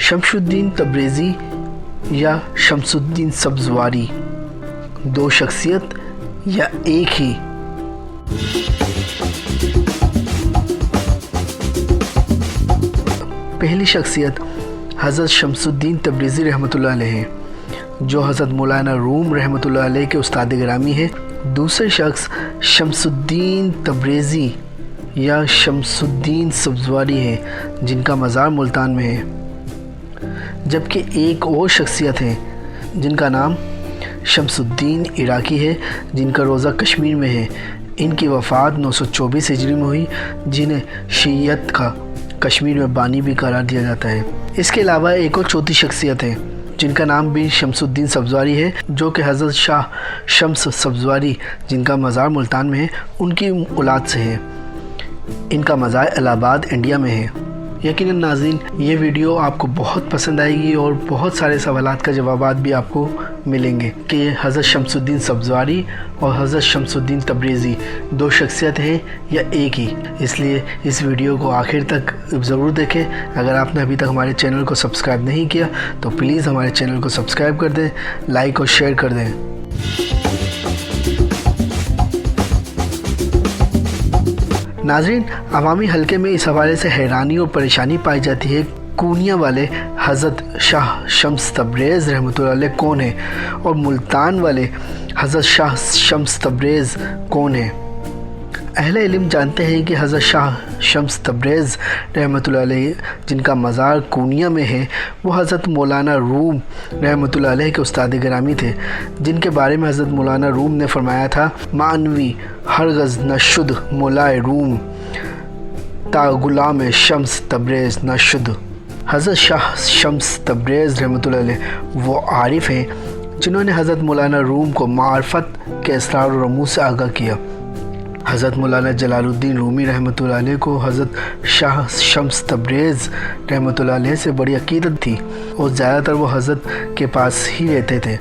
شمس الدین تبریزی یا شمس الدین سبزواری، دو شخصیت یا ایک ہی؟ پہلی شخصیت حضرت شمس الدین تبریزی رحمۃ اللہ علیہ ہیں، جو حضرت مولانا روم رحمۃ اللہ علیہ کے استاد گرامی ہیں۔ دوسرے شخص شمس الدین تبریزی یا شمس الدین سبزواری ہیں، جن کا مزار ملتان میں ہے۔ جبکہ ایک اور شخصیت ہے جن کا نام شمس الدین عراقی ہے، جن کا روضہ کشمیر میں ہے۔ ان کی وفات 924 ہجری میں ہوئی، جنہیں شیعیت کا کشمیر میں بانی بھی قرار دیا جاتا ہے۔ اس کے علاوہ ایک اور چوتھی شخصیت ہے جن کا نام بھی شمس الدین سبزواری ہے، جو کہ حضرت شاہ شمس سبزواری، جن کا مزار ملتان میں ہے، ان کی اولاد سے ہے۔ ان کا مزار الہ آباد انڈیا میں ہے۔ یقیناً ناظرین، یہ ویڈیو آپ کو بہت پسند آئے گی اور بہت سارے سوالات کا جوابات بھی آپ کو ملیں گے کہ حضرت شمس الدین سبزواری اور حضرت شمس الدین تبریزی دو شخصیت ہیں یا ایک ہی۔ اس لیے اس ویڈیو کو آخر تک ضرور دیکھیں۔ اگر آپ نے ابھی تک ہمارے چینل کو سبسکرائب نہیں کیا تو پلیز ہمارے چینل کو سبسکرائب کر دیں، لائک اور شیئر کر دیں۔ ناظرین، عوامی حلقے میں اس حوالے سے حیرانی اور پریشانی پائی جاتی ہے، کونیا والے حضرت شاہ شمس تبریز رحمۃ اللہ علیہ کون ہیں اور ملتان والے حضرت شاہ شمس تبریز کون ہیں؟ اہل علم جانتے ہیں کہ حضرت شاہ شمس تبریز رحمۃ اللہ علیہ، جن کا مزار کونیا میں ہے، وہ حضرت مولانا روم رحمۃ اللہ علیہ کے استاد گرامی تھے، جن کے بارے میں حضرت مولانا روم نے فرمایا تھا، معنوی ہرگز نہ شد مولائے روم، تا غلام شمس تبریز نہ شد۔ حضرت شاہ شمس تبریز رحمۃ اللہ علیہ وہ عارف ہیں جنہوں نے حضرت مولانا روم کو معرفت کے اسرار و رموز سے آگاہ کیا۔ حضرت مولانا جلال الدین رومی رحمۃ اللہ علیہ کو حضرت شاہ شمس تبریز رحمۃ اللہ علیہ سے بڑی عقیدت تھی اور زیادہ تر وہ حضرت کے پاس ہی رہتے تھے۔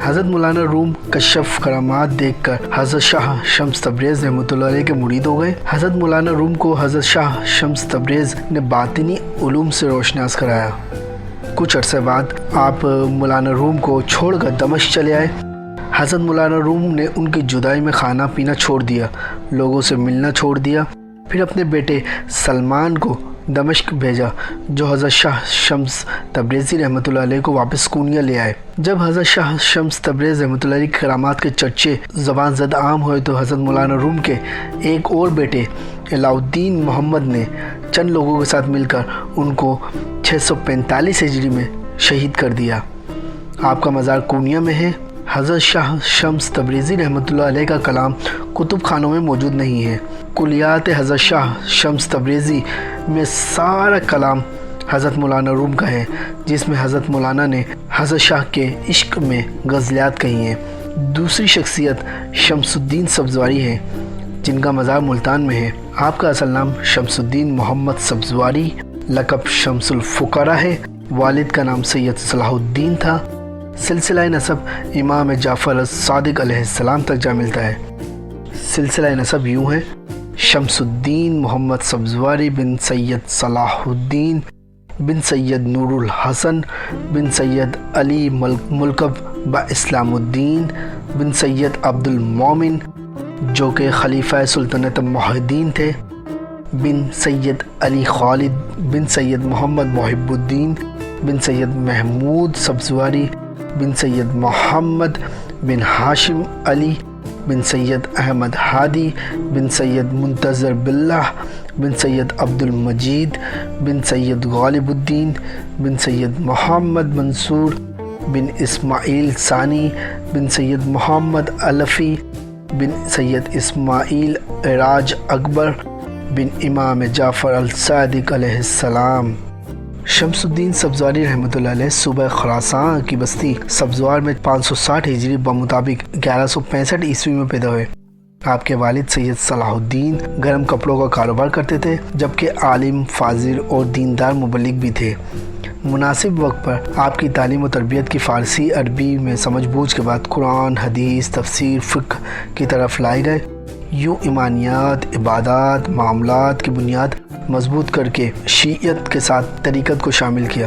حضرت مولانا روم کشف کرامات دیکھ کر حضرت شاہ شمس تبریز رحمۃ اللہ علیہ کے مرید ہو گئے۔ حضرت مولانا روم کو حضرت شاہ شمس تبریز نے باطنی علوم سے روشناس کرایا۔ کچھ عرصے بعد آپ مولانا روم کو چھوڑ کر دمشق چلے آئے۔ حضرت مولانا روم نے ان کی جدائی میں کھانا پینا چھوڑ دیا، لوگوں سے ملنا چھوڑ دیا، پھر اپنے بیٹے سلمان کو دمشق بھیجا، جو حضرت شاہ شمس تبریزی رحمۃ اللہ علیہ کو واپس کونیا لے آئے۔ جب حضرت شاہ شمس تبریز رحمۃ اللہ علیہ کی کرامات کے چرچے زبان زد عام ہوئے تو حضرت مولانا روم کے ایک اور بیٹے علاء الدین محمد نے چند لوگوں کے ساتھ مل کر ان کو 645 ہجری میں شہید کر دیا۔ آپ کا مزار کونیا میں ہے۔ حضرت شاہ شمس تبریزی رحمۃ اللہ علیہ کا کلام کتب خانوں میں موجود نہیں ہے۔ کلیات حضرت شاہ شمس تبریزی میں سارا کلام حضرت مولانا روم کا ہے، جس میں حضرت مولانا نے حضرت شاہ کے عشق میں غزلیات کہی ہیں۔ دوسری شخصیت شمس الدین سبزواری ہے، جن کا مزار ملتان میں ہے۔ آپ کا اصل نام شمس الدین محمد سبزواری، لقب شمس الفقراء ہے۔ والد کا نام سید صلاح الدین تھا۔ سلسلہ نسب امام جعفر الصادق علیہ السلام تک جا ملتا ہے۔ سلسلہ نسب یوں ہے: شمس الدین محمد سبزواری بن سید صلاح الدین بن سید نور الحسن بن سید علی ملقب با اسلام الدین بن سید عبد المومن، جو کہ خلیفہ سلطنت محدین تھے، بن سید علی خالد بن سید محمد محب الدین بن سید محمود سبزواری بن سید محمد بن ہاشم علی بن سید احمد ہادی بن سید منتظر باللہ بن سید عبد المجید بن سید غالب الدین بن سید محمد منصور بن اسماعیل ثانی بن سید محمد الفی بن سید اسماعیل عراج اکبر بن امام جعفر الصادق علیہ السلام۔ شمس الدین سبزواری رحمۃ اللہ علیہ صوبہ خراسان کی بستی سبزوار میں 560 ہجری بمطابق 1165 عیسوی میں پیدا ہوئے۔ آپ کے والد سید صلاح الدین گرم کپڑوں کا کاروبار کرتے تھے، جبکہ عالم، فاضل اور دیندار مبلغ بھی تھے۔ مناسب وقت پر آپ کی تعلیم و تربیت کی فارسی عربی میں سمجھ بوجھ کے بعد قرآن، حدیث، تفسیر، فقہ کی طرف لائے گئے۔ یوں ایمانیات، عبادات، معاملات کی بنیاد مضبوط کر کے شیعیت کے ساتھ طریقت کو شامل کیا۔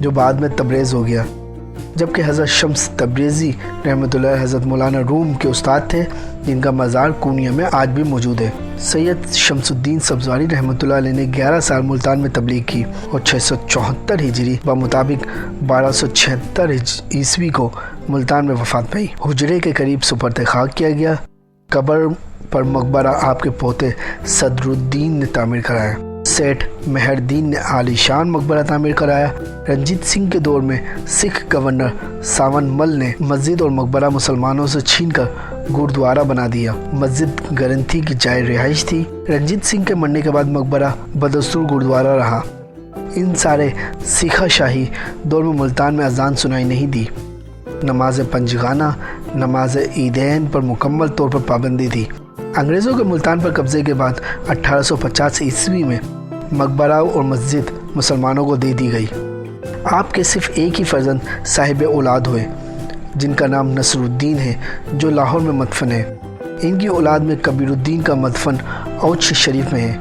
جو بعد میں تبریز ہو گیا، جبکہ حضرت شمس تبریزی رحمۃ اللہ حضرت مولانا روم کے استاد تھے، جن کا مزار کونیا میں آج بھی موجود ہے۔ سید شمس الدین سبزواری رحمۃ اللہ علیہ نے 11 سال ملتان میں تبلیغ کی اور 674 ہجری بمطابق 1276 عیسوی کو ملتان میں وفات پائی۔ حجرے کے قریب سپرد خاک کیا گیا۔ قبر پر مقبرہ آپ کے پوتے صدر الدین نے تعمیر کرایا۔ سیٹھ مہر الدین نے عالی شان مقبرہ تعمیر کرایا۔ رنجیت سنگھ کے دور میں سکھ گورنر ساون مل نے مسجد اور مقبرہ مسلمانوں سے چھین کر گردوارہ بنا دیا۔ مسجد گرنتھی کی جائے رہائش تھی۔ رنجیت سنگھ کے مرنے کے بعد مقبرہ بدستور گردوارہ رہا۔ ان سارے سکھا شاہی دور میں ملتان میں اذان سنائی نہیں دی۔ نماز پنجگانہ، نماز عیدین پر مکمل طور پر پابندی تھی۔ انگریزوں کے ملتان پر قبضے کے بعد 1850 عیسوی میں مقبرہ اور مسجد مسلمانوں کو دے دی گئی۔ آپ کے صرف ایک ہی فرزند صاحب اولاد ہوئے، جن کا نام نصر الدین ہے، جو لاہور میں مدفن ہے۔ ان کی اولاد میں کبیر الدین کا مدفن اوچھ شریف میں ہے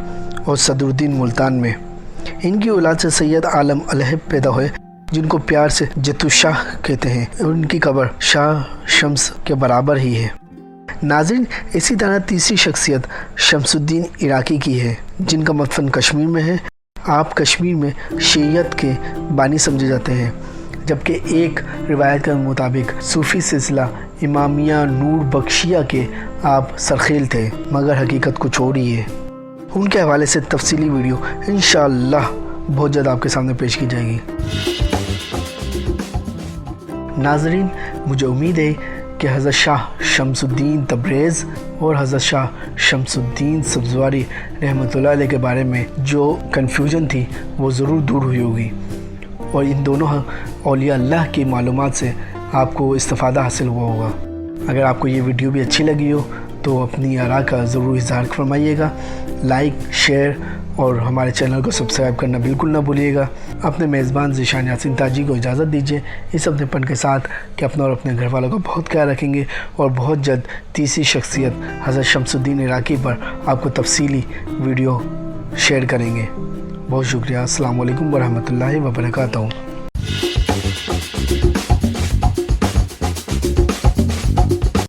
اور صدر الدین ملتان میں۔ ان کی اولاد سے سید عالم الہب پیدا ہوئے، جن کو پیار سے جتو شاہ کہتے ہیں، اور ان کی قبر شاہ شمس کے برابر ہی ہے۔ ناظرین، اسی طرح تیسری شخصیت شمس الدین عراقی کی ہے، جن کا مدفن کشمیر میں ہے۔ آپ کشمیر میں شیعیت کے بانی سمجھے جاتے ہیں، جبکہ ایک روایت کے مطابق صوفی سلسلہ امامیہ نور بخشیہ کے آپ سرخیل تھے، مگر حقیقت کچھ اور ہی ہے۔ ان کے حوالے سے تفصیلی ویڈیو انشاءاللہ بہت جلد آپ کے سامنے پیش کی جائے گی۔ ناظرین، مجھے امید ہے کہ حضرت شاہ شمس الدین تبریز اور حضرت شاہ شمس الدین سبزواری رحمۃ اللہ علیہ کے بارے میں جو کنفیوژن تھی وہ ضرور دور ہوئی ہوگی، اور ان دونوں اولیاء اللہ کی معلومات سے آپ کو استفادہ حاصل ہوا ہوگا۔ اگر آپ کو یہ ویڈیو بھی اچھی لگی ہو تو اپنی آراء کا ضرور اظہار فرمائیے گا، لائک، شیئر اور ہمارے چینل کو سبسکرائب کرنا بالکل نہ بھولیے گا۔ اپنے میزبان ذیشان یاسین تاجی کو اجازت دیجیے اس اپنے پن کے ساتھ کہ اپنا اور اپنے گھر والوں کا بہت خیال رکھیں گے، اور بہت جلد تیسری شخصیت حضرت شمس الدین عراقی پر آپ کو تفصیلی ویڈیو شیئر کریں گے۔ بہت شکریہ۔ السلام علیکم ورحمۃ اللہ وبرکاتہ۔